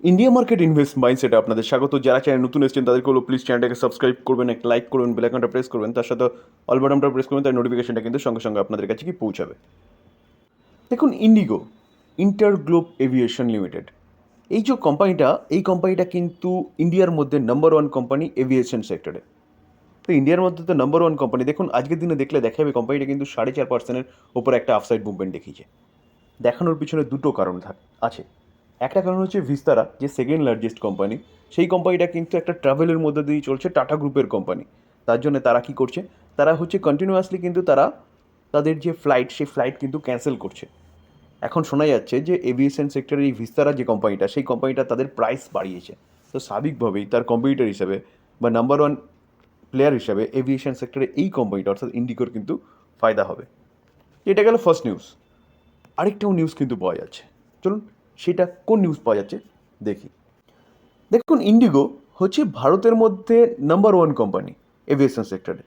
India market invest মাইন্ডসেটে আপনাদের স্বাগত। যারা চ্যানেল নতুন এসেছেন তাদেরকে হলো প্লিজ চ্যানেলটাকে সাবস্ক্রাইব করবেন, একটা লাইক করবেন, বেল আইকনটা প্রেস করবেন, তার সাথে অল বাটনটা প্রেস করবেন, তার নোটিফিকেশনটা কিন্তু সঙ্গে সঙ্গে আপনাদের কাছে কি পৌঁছাবে। দেখুন, ইন্ডিগো, ইন্টারগ্লোব এভিয়েশন লিমিটেড, এই যে কোম্পানিটা, এই কোম্পানিটা কিন্তু ইন্ডিয়ার মধ্যে নাম্বার ওয়ান কোম্পানি এভিয়েশন সেক্টরে। তো ইন্ডিয়ার মধ্যে তো নাম্বার ওয়ান কোম্পানি, দেখুন আজকের দিনে দেখলে দেখা যাবে কোম্পানিটা কিন্তু 4.5%-এর ওপর একটা আফসাইড মুভমেন্ট দেখিয়েছে। দেখানোর পিছনে দুটো কারণ আছে। একটা কারণ হচ্ছে ভিস্তারা, যে সেকেন্ড লার্জেস্ট কোম্পানি, সেই কোম্পানিটা কিন্তু একটা ট্রাভেলের মধ্যে দিয়ে চলছে, টাটা গ্রুপের কোম্পানি। তার জন্য তারা কি করছে, তারা হচ্ছে কন্টিনিউয়াসলি কিন্তু তারা তাদের যে ফ্লাইট, সেই ফ্লাইট কিন্তু ক্যান্সেল করছে। এখন শোনা যাচ্ছে যে এভিয়েশন সেক্টরের এই ভিস্তারা যে কোম্পানিটা, সেই কোম্পানিটা তাদের প্রাইস বাড়িয়েছে। তো স্বাভাবিকভাবেই তার কম্পিটিটর হিসেবে বা নাম্বার ওয়ান প্লেয়ার হিসাবে এভিয়েশন সেক্টরে এই কোম্পানিটা অর্থাৎ ইন্ডিগোর কিন্তু ফায়দা হবে। এটা গেল ফার্স্ট নিউজ। আরেকটাও নিউজ কিন্তু পাওয়া যাচ্ছে, চলুন সেটা কোন নিউজ পাওয়া যাচ্ছে দেখি। দেখুন, ইন্ডিগো হচ্ছে ভারতের মধ্যে নাম্বার ওয়ান কোম্পানি এভিয়েশন সেক্টরে,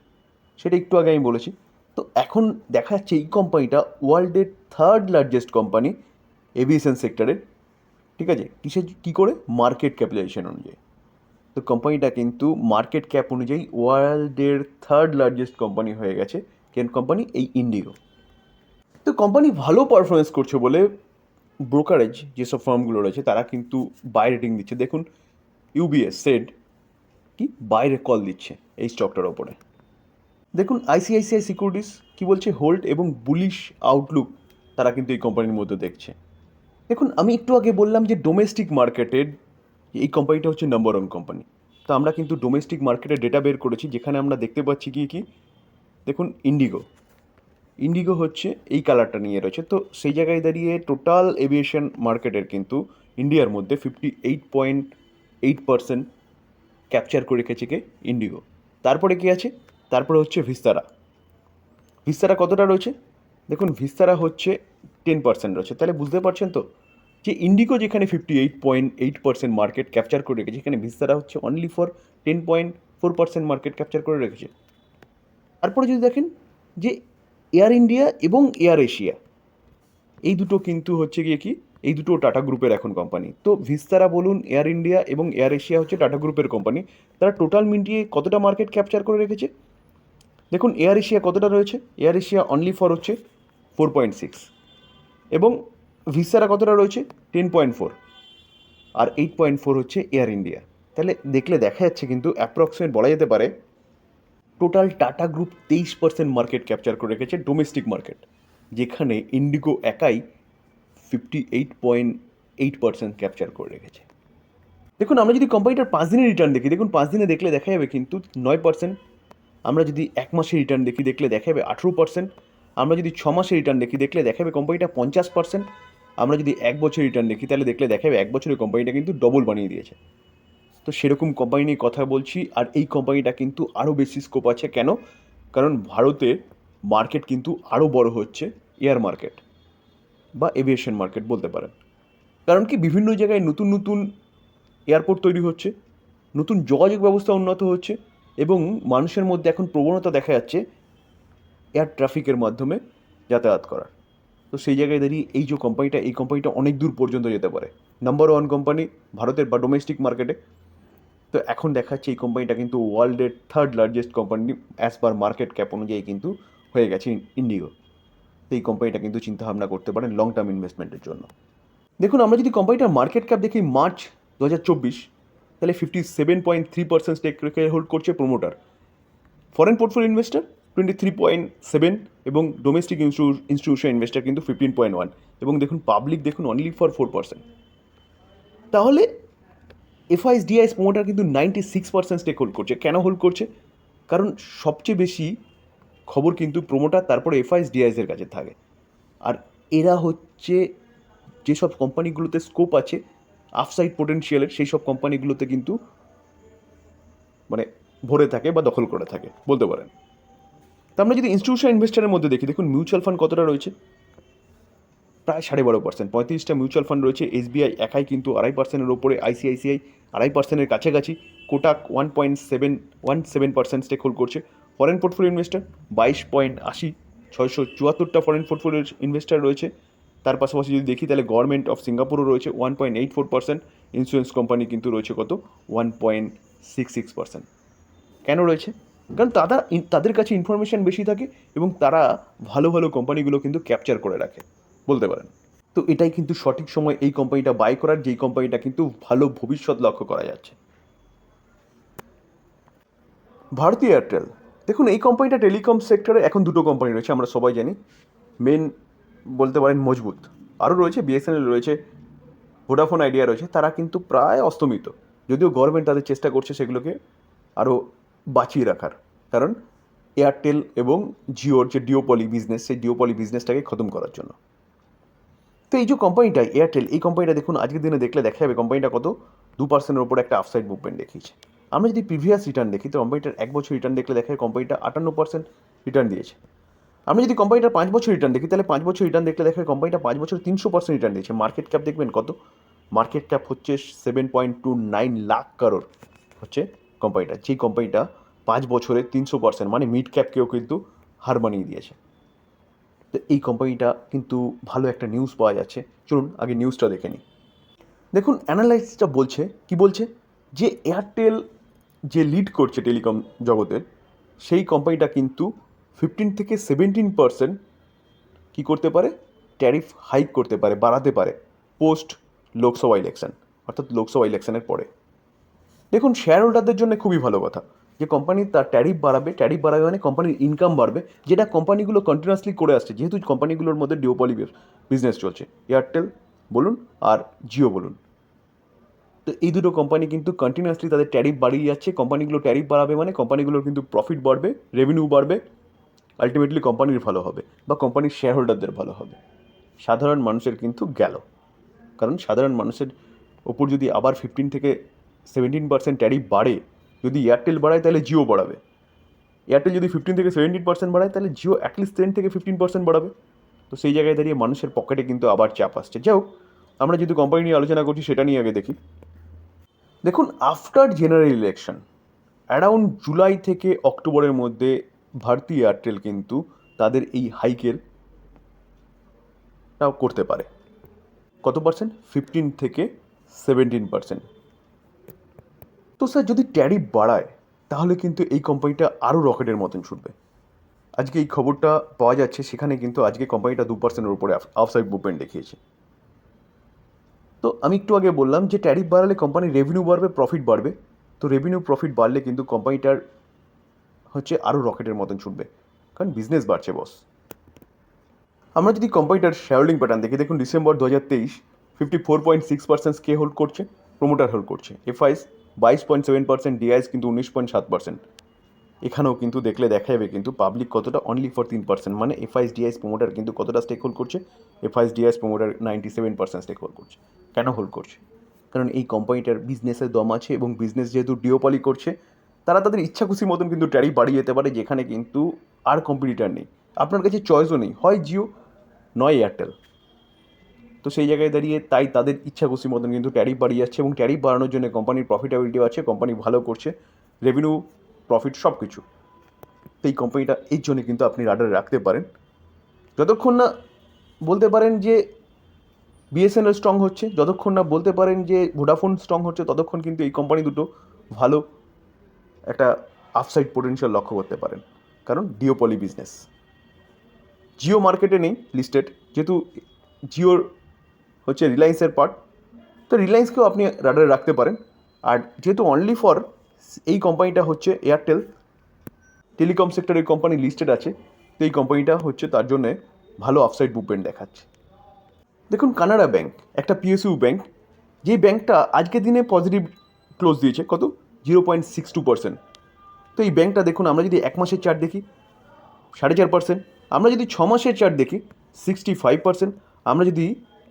সেটা একটু আগে আমি বলেছি। তো এখন দেখা যাচ্ছে এই কোম্পানিটা ওয়ার্ল্ডের থার্ড লার্জেস্ট কোম্পানি এভিয়েশন সেক্টরে। ঠিক আছে, কী করে? মার্কেট ক্যাপিটালাইজেশন অনুযায়ী। তো কোম্পানিটা কিন্তু মার্কেট ক্যাপ অনুযায়ী ওয়ার্ল্ডের থার্ড লার্জেস্ট কোম্পানি হয়ে গেছে। কেন কোম্পানি? এই ইন্ডিগো। তো কোম্পানি ভালো পারফরমেন্স করছে বলে ব্রোকারেজ যেসব ফার্মগুলো রয়েছে তারা কিন্তু বাই রেটিং দিচ্ছে। দেখুন, ইউবিএস সেড কি বাইরে কল দিচ্ছে এই স্টকটার ওপরে। দেখুন, আইসিআইসিআই সিকিউরিটিস কি বলছে, হোল্ড এবং বুলিশ আউটলুক তারা কিন্তু এই কোম্পানির মধ্যে দেখছে। দেখুন, আমি একটু আগে বললাম যে ডোমেস্টিক মার্কেটের এই কোম্পানিটা হচ্ছে নাম্বার ওয়ান কোম্পানি। তো আমরা কিন্তু ডোমেস্টিক মার্কেটের ডেটা বের করেছি, যেখানে আমরা দেখতে পাচ্ছি কি দেখুন, ইন্ডিগো ইন্ডিগো হচ্ছে এই কালারটা নিয়ে রয়েছে। তো সেই জায়গায় দাঁড়িয়ে টোটাল এভিয়েশন মার্কেটের কিন্তু ইন্ডিয়ার মধ্যে 58.8% ক্যাপচার করে রেখেছে কে? ইন্ডিগো। তারপরে কি আছে? তারপরে হচ্ছে ভিস্তারা। ভিস্তারা কতটা রয়েছে? দেখুন, ভিস্তারা হচ্ছে 10% রয়েছে। তাহলে বুঝতে পারছেন তো যে ইন্ডিগো যেখানে 58.8% মার্কেট ক্যাপচার করে রেখেছে, এখানে ভিস্তারা হচ্ছে অনলি ফর 10.4% মার্কেট ক্যাপচার করে রেখেছে। তারপরে যদি দেখেন যে এয়ার ইন্ডিয়া এবং এয়ার এশিয়া, এই দুটো কিন্তু হচ্ছে গিয়ে কি, এই দুটো টাটা গ্রুপের এখন কোম্পানি। তো ভিস্তারা বলুন, এয়ার ইন্ডিয়া এবং এয়ার এশিয়া হচ্ছে টাটা গ্রুপের কোম্পানি। তারা টোটাল মিলিয়ে কতটা মার্কেট ক্যাপচার করে রেখেছে? দেখুন, এয়ার এশিয়া কতটা রয়েছে? এয়ার এশিয়া অনলি ফর হচ্ছে 4.6, এবং ভিস্তারা কতটা রয়েছে? 10.4, আর 8.4 হচ্ছে এয়ার ইন্ডিয়া। তাহলে দেখলে দেখা যাচ্ছে কিন্তু অ্যাপ্রক্সিমেট বলা যেতে পারে total tata group 23% market capture করে রেখেছে ডোমেস্টিক মার্কেট, যেখানে ইন্ডিগো একাই 58.8% ক্যাপচার করে রেখেছে। দেখুন, আমরা যদি কোম্পানিটার 5 দিনের রিটার্ন দেখি, দেখুন 5 দিনে দেখলে দেখা যাবে কিন্তু 9%। আমরা যদি 1 মাসের রিটার্ন দেখি দেখলে দেখা যাবে 18%। আমরা যদি 6 মাসের রিটার্ন দেখি দেখলে দেখা যাবে কোম্পানিটা 50%। আমরা যদি 1 বছর রিটার্ন দেখি তাহলে দেখলে দেখা যাবে 1 বছরে কোম্পানিটা কিন্তু ডবল বানিয়ে দিয়েছে। তো সেরকম কোম্পানি নিয়ে কথা বলছি, আর এই কোম্পানিটা কিন্তু আরও বেশি স্কোপ আছে। কেন? কারণ ভারতের মার্কেট কিন্তু আরও বড় হচ্ছে, এয়ার মার্কেট বা এভিয়েশন মার্কেট বলতে পারেন। কারণ কি, বিভিন্ন জায়গায় নতুন নতুন এয়ারপোর্ট তৈরি হচ্ছে, নতুন যোগাযোগ ব্যবস্থা উন্নত হচ্ছে, এবং মানুষের মধ্যে এখন প্রবণতা দেখা যাচ্ছে এয়ার ট্রাফিকের মাধ্যমে যাতায়াত করার। তো সেই জায়গায় দাঁড়িয়ে এই যে কোম্পানিটা, এই কোম্পানিটা অনেক দূর পর্যন্ত যেতে পারে। নাম্বার ওয়ান কোম্পানি ভারতের বা ডোমেস্টিক মার্কেটে। তো এখন দেখা যাচ্ছে এই কোম্পানিটা কিন্তু ওয়ার্ল্ডের third largest company as per market cap অনুযায়ী কিন্তু হয়ে গেছে ইন্ডিগো। তো এই কোম্পানিটা কিন্তু চিন্তাভাবনা করতে পারেন লং টার্ম ইনভেস্টমেন্টের জন্য। দেখুন, আমরা যদি কোম্পানিটার মার্কেট ক্যাপ দেখি মার্চ 2024, তাহলে 57.3% স্টেক রেখে হোল্ড করছে প্রোমোটার। ফরেন পোর্টফোলিও ইনভেস্টার 23.7, এবং ডোমেস্টিক ইনস্টিটিউশন ইনভেস্টার কিন্তু 15.1, এবং দেখুন পাবলিক দেখুন অনলি ফর 4%। তাহলে এফআইএসডিআইএস প্রোমোটার কিন্তু 96% স্টেক হোল্ড করছে। কেন হোল্ড করছে? কারণ সবচেয়ে বেশি খবর কিন্তু প্রোমোটার, তারপরে এফআইএসডিআইএসের কাছে থাকে। আর এরা হচ্ছে যেসব কোম্পানিগুলোতে স্কোপ আছে আফসাইড পোটেনশিয়ালের, সেই সব কোম্পানিগুলোতে কিন্তু মানে ভরে থাকে বা দখল করে থাকে বলতে পারেন। তা আমরা যদি ইনস্টিটিউশন ইনভেস্টারের মধ্যে দেখি, দেখুন মিউচুয়াল ফান্ড কতটা রয়েছে? প্রায় 12.5%। 35টা মিউচুয়াল ফান্ড রয়েছে। এসবিআই একাই কিন্তু 2.5%-এর ওপরে, আইসিআইসিআই 2.5%-এর কাছাকাছি, কোটাক 1.717% স্টেক হোল্ড করছে। ফরেন পোর্টফোলিও ইনভেস্টার 22.80, 674টা ফরেন পোর্টফোলিও ইনভেস্টার রয়েছে। তার পাশাপাশি যদি দেখি তাহলে গভর্নমেন্ট অফ সিঙ্গাপুরও রয়েছে 1.84%, ইন্স্যুরেন্স কোম্পানি কিন্তু রয়েছে কত 1.66%। কেন রয়েছে? কারণ তাদের কাছে ইনফরমেশান বেশি থাকে এবং তারা ভালো ভালো কোম্পানিগুলো কিন্তু ক্যাপচার করে রাখে বলতে পারেন। তো এটাই কিন্তু সঠিক সময় এই কোম্পানিটা বাই করার, যেই কোম্পানিটা কিন্তু ভালো ভবিষ্যৎ লক্ষ্য করা যাচ্ছে। ভারতী এয়ারটেল, দেখুন এই কোম্পানিটা টেলিকম সেক্টরে এখন দুটো কোম্পানি রয়েছে, আমরা সবাই জানি। মেন বলতে পারেন মজবুত, আরও রয়েছে বিএসএনএল রয়েছে, ভোডাফোন আইডিয়া রয়েছে, তারা কিন্তু প্রায় অস্তমিত। যদিও গভর্নমেন্ট তাদের চেষ্টা করছে সেগুলোকে আরও বাঁচিয়ে রাখার, কারণ এয়ারটেল এবং জিওর যে ডিওপলি বিজনেস, সেই ডিওপলি বিজনেসটাকে খতম করার জন্য। তো এই যে কোম্পানিটা এয়ারটেল, এই কোম্পানিটা দেখুন আজকের দিনে দেখলে দেখা যাবে কোম্পানিটা কত 2%-এর ওপর একটা আপসাইড মুভমেন্ট দেখিয়েছে। আমরা যদি প্রিভিয়াস রিটার্ন দেখি তো কোম্পানিটার 1 বছর রিটার্ন দেখলে দেখা যায় কোম্পানিটা 58% রিটার্ন দিয়েছে। আমরা যদি কোম্পানিটার 5 বছর রিটার্ন দেখি তাহলে 5 বছর রিটার্ন দেখলে দেখা যায় কোম্পানিটা 5 বছর 300% রিটার্ন দিয়েছে। মার্কেট ক্যাপ দেখবেন কত, মার্কেট ক্যাপ হচ্ছে 7.29 লাখ কারোর হচ্ছে কোম্পানিটা, যেই কোম্পানিটা 5 বছরে 300% মানে মিড ক্যাপকেও কিন্তু হার মানিয়ে দিয়েছে। তো এই কোম্পানিটা কিন্তু ভালো একটা নিউজ পাওয়া যাচ্ছে। চলুন আগে নিউজটা দেখে নিই। দেখুন অ্যানালাইসিসটা বলছে, কি বলছে, যে এয়ারটেল যে লিড করছে টেলিকম জগতের, সেই কোম্পানিটা কিন্তু 15-17% কী করতে পারে, ট্যারিফ হাইক করতে পারে, বাড়াতে পারে পোস্ট লোকসভা ইলেকশন, অর্থাৎ লোকসভা ইলেকশনের পরে। দেখুন শেয়ার হোল্ডারদের জন্য খুবই ভালো কথা যে কোম্পানি তার ট্যারিফ বাড়াবে মানে কোম্পানির ইনকাম বাড়বে, যেটা কোম্পানিগুলো কন্টিনিউয়াসলি করে আসছে, যেহেতু কোম্পানিগুলোর মধ্যে ডিওপলি বিজনেস চলছে, এয়ারটেল বলুন আর জিও বলুন। তো এই দুটো কোম্পানি কিন্তু কন্টিনিউয়াসলি তাদের ট্যারিফ বাড়িয়ে যাচ্ছে। কোম্পানিগুলো ট্যারিফ বাড়াবে মানে কোম্পানিগুলোর কিন্তু প্রফিট বাড়বে, রেভিনিউ বাড়বে, আলটিমেটলি কোম্পানির ভালো হবে বা কোম্পানির শেয়ার হোল্ডারদের ভালো হবে। সাধারণ মানুষের কিন্তু গেল, কারণ সাধারণ মানুষের ওপর যদি আবার 15-17% ট্যারিফ বাড়ে, যদি এয়ারটেল বাড়ায় তাহলে জিও বাড়াবে, এয়ারটেল যদি 15-17% বাড়ায় তাহলে জিও অ্যাটলিস্ট 10-15% বাড়াবে। তো সেই জায়গায় দাঁড়িয়ে মানুষের পকেটে কিন্তু আবার চাপ আসছে। যাই হোক, আমরা যেহেতু কোম্পানি নিয়ে আলোচনা করছি সেটা নিয়ে আগে দেখি। দেখুন after general election around July থেকে অক্টোবরের মধ্যে ভারতী এয়ারটেল কিন্তু তাদের এই হাইকের তাও করতে পারে। কত পার্সেন্ট? 15-17%। তো স্যার যদি ট্যারিফ বাড়ায় তাহলে কিন্তু এই কোম্পানিটা আরও রকেটের মতন ছুটবে। আজকে এই খবরটা পাওয়া যাচ্ছে, সেখানে কিন্তু আজকে কোম্পানিটা 2%-এর উপরে আফসাইড মুভমেন্ট দেখিয়েছে। তো আমি একটু আগে বললাম যে ট্যারিফ বাড়ালে কোম্পানির রেভিনিউ বাড়বে, প্রফিট বাড়বে। তো রেভিনিউ প্রফিট বাড়লে কিন্তু কোম্পানিটার হচ্ছে আরও রকেটের মতন ছুটবে, কারণ বিজনেস বাড়ছে বস। আমরা যদি কোম্পানিটার শেয়ার হোল্ডিং প্যাটার্ন দেখি, দেখুন ডিসেম্বর 2023 54.6% কে হোল্ড করছে, প্রোমোটার হোল্ড করছে, এফআইস 22.7%, ডিআইএস কিন্তু 19.7%। এখানেও কিন্তু দেখলে দেখা যাবে কিন্তু পাবলিক কতটা, অনলি ফর 3%, মানে এফআইএস ডিআইএস প্রোমোটার কিন্তু কতটা স্টেক হোল্ড করছে, FIS DIS promoter 97% stake hold করছে। কেন হোল্ড করছে? কারণ এই কোম্পানিটার বিজনেসের দম আছে এবং বিজনেস যেহেতু ডিওপলি করছে, তারা তাদের ইচ্ছা খুশি মতন কিন্তু ট্যারিফ বাড়িয়ে যেতে পারে, যেখানে কিন্তু আর কম্পিটিটার নেই, আপনার কাছে চয়েসও নেই, হয় জিও নয় এয়ারটেল। তো সেই জায়গায় দাঁড়িয়ে তাই তাদের ইচ্ছা খুশি মতন কিন্তু ট্যারিফ বাড়িয়ে যাচ্ছে এবং ট্যারিফ বাড়ানোর জন্য কোম্পানির প্রফিটেবিলিটিও আছে, কোম্পানি ভালো করছে, রেভিনিউ, প্রফিট সব কিছু। তো এই কোম্পানিটা এই জন্য কিন্তু আপনি রাডারে রাখতে পারেন। যতক্ষণ না বলতে পারেন যে বিএসএনএল স্ট্রং হচ্ছে, যতক্ষণ না বলতে পারেন যে ভোডাফোন স্ট্রং হচ্ছে, ততক্ষণ কিন্তু এই কোম্পানি দুটো ভালো একটা আপসাইড পোটেনশিয়াল লক্ষ্য করতে পারেন, কারণ ডিওপলি বিজনেস। জিও মার্কেটে নেই লিস্টেড, যেহেতু জিওর হচ্ছে রিলায়েন্সের পার্ট, তো রিলায়েন্সকেও আপনি রাডারে রাখতে পারেন। আর যেহেতু অনলি ফর এই কোম্পানিটা হচ্ছে এয়ারটেল টেলিকম সেক্টরের কোম্পানি লিস্টেড আছে, তো এই কোম্পানিটা হচ্ছে তার জন্যে ভালো আপসাইড মুভমেন্ট দেখাচ্ছে। দেখুন কানাড়া ব্যাংক একটা পিএসইউ ব্যাংক, যেই ব্যাংকটা আজকের দিনে পজিটিভ ক্লোজ দিয়েছে, কত 0.62%। তো এই ব্যাংকটা দেখুন আমরা যদি 1 মাসের চার্ট দেখি 4.5%, আমরা যদি 6 মাসের চার্ট দেখি 65%, আমরা যদি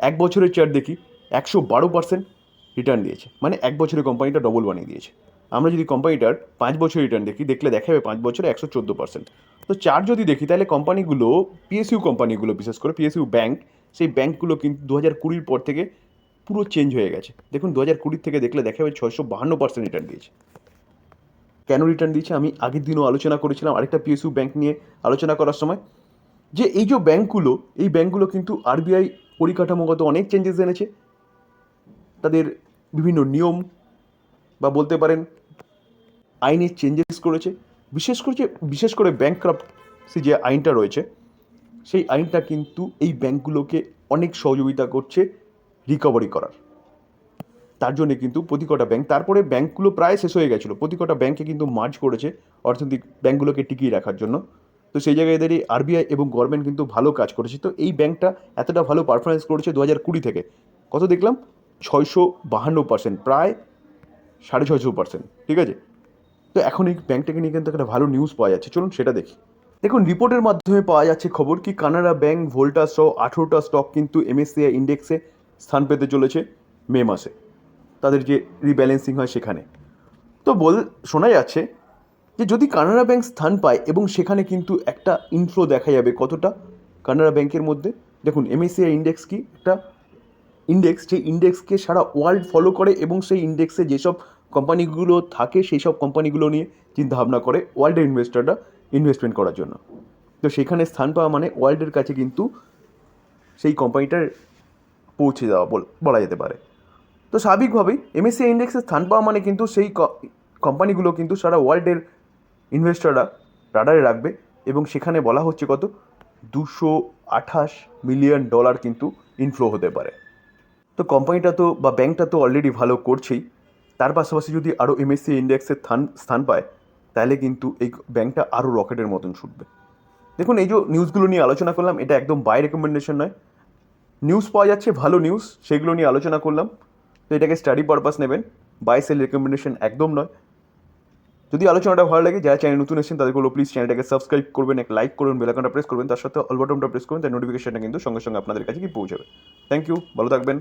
1 বছরের চার্ট দেখি 112% রিটার্ন দিয়েছে, মানে 1 বছরে কোম্পানিটা ডবল বানিয়ে দিয়েছে। আমরা যদি কোম্পানিটার 5 বছর রিটার্ন দেখি, দেখলে দেখা যাবে 5 বছরে 114%। তো চার্ট যদি দেখি তাহলে কোম্পানিগুলো, পিএসইউ কোম্পানিগুলো, বিশেষ করে পিএসইউ ব্যাংক, সেই ব্যাংকগুলো কিন্তু 2020 পর থেকে পুরো চেঞ্জ হয়ে গেছে। দেখুন 2020 থেকে দেখলে দেখা যাবে 652% রিটার্ন দিয়েছে। কেন রিটার্ন দিয়েছে আমি আগের দিনও আলোচনা করেছিলাম আরেকটা পিএসইউ ব্যাংক নিয়ে আলোচনা করার সময়, যে এই যে ব্যাংকগুলো, এই ব্যাংকগুলো কিন্তু আরবিআই পরিকাঠামোগত অনেক চেঞ্জেস এনেছে, তাদের বিভিন্ন নিয়ম বা বলতে পারেন আইনের চেঞ্জেস করেছে। বিশেষ করে ব্যাংক্রাপ্টসি যে আইনটা রয়েছে, সেই আইনটা কিন্তু এই ব্যাংকগুলোকে অনেক সহযোগিতা করছে রিকভারি করার। তার জন্যে কিন্তু প্রতি কটা ব্যাংক, তারপরে ব্যাংকগুলো প্রায় শেষ হয়ে গেছিলো, প্রতি কটা ব্যাংকে কিন্তু মার্জ করেছে অর্থনৈতিক ব্যাংকগুলোকে টিকিয়ে রাখার জন্য। তো সেই জায়গায় এদের এই আরবিআই এবং গভর্নমেন্ট কিন্তু ভালো কাজ করেছে। তো এই ব্যাংকটা এতটা ভালো পারফরমেন্স করেছে 2020 থেকে, কত দেখলাম 652%, প্রায় 650%, ঠিক আছে। তো এখন এই ব্যাংকটাকে নিয়ে কিন্তু একটা ভালো নিউজ পাওয়া যাচ্ছে, চলুন সেটা দেখি। দেখুন, রিপোর্টের মাধ্যমে পাওয়া যাচ্ছে খবর কি কানাড়া ব্যাংক, ভোল্টাস সহ 18টা স্টক কিন্তু এমএসসিআই ইন্ডেক্সে স্থান পেতে চলেছে মে মাসে, তাদের যে রিব্যালেন্সিং হয় সেখানে। তো শোনা যাচ্ছে যে যদি কানাড়া ব্যাংক স্থান পায় এবং সেখানে কিন্তু একটা ইনফ্লো দেখা যাবে। কতটা? কানাড়া ব্যাংকের মধ্যে দেখুন, এমএসসিআই ইন্ডেক্স কি একটা ইন্ডেক্স, যে ইন্ডেক্সকে সারা ওয়ার্ল্ড ফলো করে এবং সেই ইন্ডেক্সে যেসব কোম্পানিগুলো থাকে সেই সব কোম্পানিগুলো নিয়ে চিন্তাভাবনা করে ওয়ার্ল্ডের ইনভেস্টররা ইনভেস্টমেন্ট করার জন্য। তো সেখানে স্থান পাওয়া মানে ওয়ার্ল্ডের কাছে কিন্তু সেই কোম্পানিটার পৌঁছে যাওয়া বলা যেতে পারে। তো স্বাভাবিকভাবেই এমএসসিআই ইন্ডেক্সে স্থান পাওয়া মানে কিন্তু সেই কোম্পানিগুলো কিন্তু সারা ওয়ার্ল্ডের ইনভেস্টররা রাডারে রাখবে। এবং সেখানে বলা হচ্ছে কত, $228 মিলিয়ন কিন্তু ইনফ্লো হতে পারে। তো কোম্পানিটা তো বা ব্যাংকটা তো অলরেডি ভালো করছেই, তার পাশাপাশি যদি আরও এমএসসিআই ইন্ডেক্সে স্থান পায় তাহলে কিন্তু এই ব্যাংকটা আরও রকেটের মতন ছুটবে। দেখুন, এই যে নিউজগুলো নিয়ে আলোচনা করলাম, এটা একদম বাই রেকমেন্ডেশন নয়, নিউজ পাওয়া যাচ্ছে ভালো নিউজ, সেগুলো নিয়ে আলোচনা করলাম। তো এটাকে স্টাডি পারপাস নেবেন, বাই সেল রেকমেন্ডেশন একদম নয়। যদি আলোচনাটা ভালো লাগে, যারা চ্যানেল নতুন এসেছেন তাদের বলবো প্লিজ চ্যানেলটাকে সাবস্ক্রাইব করবেন, একটা লাইক করবেন, বেল আইকনটা প্রেস করবেন, তার সাথে অল বাটনটা প্রেস করবেন, তার নোটিফিকেশনটা কিন্তু সঙ্গে সঙ্গে আপনাদের কাছে কি পৌঁছাবে। থ্যাংক ইউ, ভালো থাকবেন।